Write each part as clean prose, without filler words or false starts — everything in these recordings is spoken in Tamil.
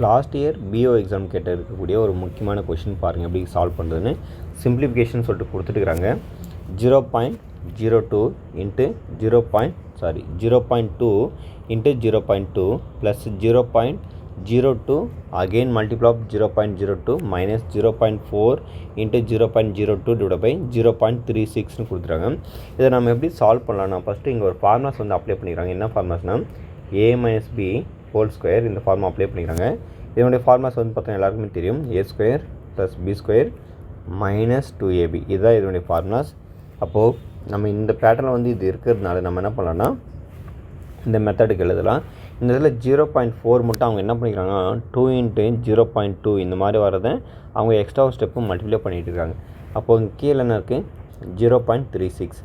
லாஸ்ட் இயர் பிஓ எக்ஸாம் கேட்ட இருக்கக்கூடிய ஒரு முக்கியமான கொஷின் பாருங்கள் எப்படி சால்வ் பண்ணுறதுன்னு. சிம்பிளிஃபிகேஷன் சொல்லிட்டு கொடுத்துட்டுருக்காங்க. 0.02 into 0.2 into 0.2 plus 0.02 again multiple of 0.02 minus 0.4 into 0.02 divided by 0.36 கொடுத்துருக்காங்க. இதை நம்ம எப்படி சால்வ் பண்ணலாம்னா ஃபஸ்ட்டு இங்கே ஒரு ஃபார்முலாஸ் வந்து அப்ளை பண்ணிக்கிறாங்க. என்ன ஃபார்முலாஸ்னால் a minus b whole square இந்த ஃபார்முலா அப்ளை பண்ணிக்கிறாங்க. இதனுடைய ஃபார்முலாஸ் வந்து பார்த்தீங்கன்னா எல்லாருக்குமே தெரியும். a square plus b square minus 2ab இதுதான் இதனுடைய ஃபார்முலாஸ். அப்போது நம்ம இந்த பேட்டர்னில் வந்து இது இருக்கிறதுனால நம்ம என்ன பண்ணலாம்னா இந்த மெத்தடுக்கு எழுதலாம். இந்த இதில் 0.4 மட்டும் அவங்க என்ன பண்ணிக்கிறாங்கன்னா 2 இன்ட்டு 0.2 இந்த மாதிரி வரதை அவங்க எக்ஸ்ட்ரா ஸ்டெப்பு மல்டிப்ளை பண்ணிகிட்டு இருக்காங்க. அப்போது இங்கே கீழே என்ன இருக்குது 0.36.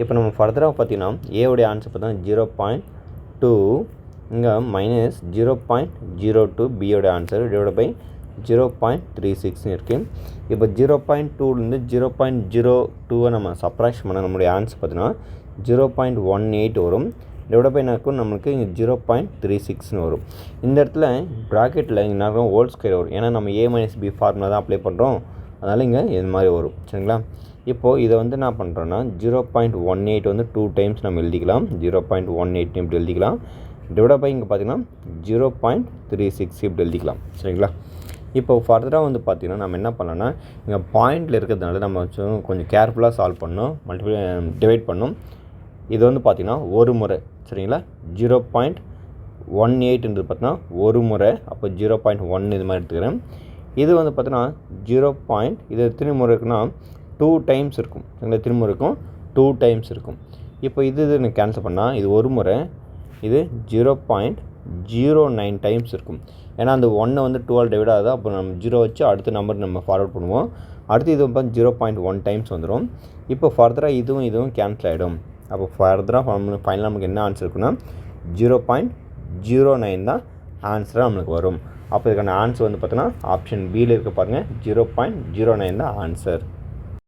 இப்போ நம்ம ஃபர்தராக பார்த்தீங்கன்னா ஏவுடைய ஆன்சர் பார்த்தா 0.2 இங்கே மைனஸ் 0.02 பியோட ஆன்சர் டிவைட் பை 0.36 இருக்குது. இப்போ 0.2லேருந்து 0.02 நம்ம சப்ராக்ஷன் பண்ண நம்மளுடைய ஆன்சர் பார்த்தீங்கன்னா 0.18 வரும். டிவைட் பை நாக்கும் நம்மளுக்கு இங்கே 0.36 வரும். இந்த இடத்துல ப்ராக்கெட்டில் இங்கே நான் ஹோல் ஸ்கொயர் வரும். ஏன்னா நம்ம a மைனஸ் பி ஃபார்முலா தான் அப்ளை பண்ணுறோம். அதனால் இங்கே இது மாதிரி வரும். சரிங்களா? இப்போது இதை வந்து என்ன பண்ணுறோன்னா 0.18 வந்து 2 டைம்ஸ் நம்ம எழுதிக்கலாம். 0.18 இப்படி எழுதிக்கலாம். டிவைட் பை இங்கே பார்த்தீங்கன்னா 0.36 இப்படி எழுதிக்கலாம். சரிங்களா? இப்போ ஃபர்தராக வந்து பார்த்திங்கன்னா நம்ம என்ன பண்ணலாம்னா இங்கே பாயிண்டில் இருக்கிறதுனால நம்ம கொஞ்சம் கேர்ஃபுல்லாக சால்வ் பண்ணணும். டிவைட் பண்ணணும். இது வந்து பார்த்திங்கன்னா ஒரு முறை. சரிங்களா? 0.18ன்றது பார்த்தீங்கன்னா ஒரு முறை. அப்போ 0.1 இது மாதிரி எடுத்துக்கிறேன். இது வந்து பார்த்தீங்கன்னா இது எத்தனை முறை இருக்குன்னா 2 டைம்ஸ் இருக்கும். சரிங்களா? எத்தனை முறை இருக்கும் 2 டைம்ஸ் இருக்கும். இப்போ இது எனக்கு கேன்சல் பண்ணால் இது ஒரு முறை, இது 0.09 டைம்ஸ் இருக்கும். ஏன்னா அந்த 1 வந்து 2ஆல் டிவைட் ஆகுது. அப்போ நம்ம 0 வச்சு அடுத்த நம்பர் நம்ம ஃபார்வர்ட் பண்ணுவோம். அடுத்து இது பார்த்து 0.1 டைம்ஸ் வந்துடும். இப்போ ஃபர்தராக இதுவும் கேன்சல் ஆகிடும். அப்போ ஃபர்தராக ஃபைனலாக நமக்கு என்ன ஆன்சர் இருக்குன்னா 0.09 தான் ஆன்சராக நம்மளுக்கு வரும். அப்போ இதுக்கான ஆன்சர் வந்து பார்த்தோன்னா ஆப்ஷன் பியில் இருக்க பாருங்கள் 0.09 தான் ஆன்சர்.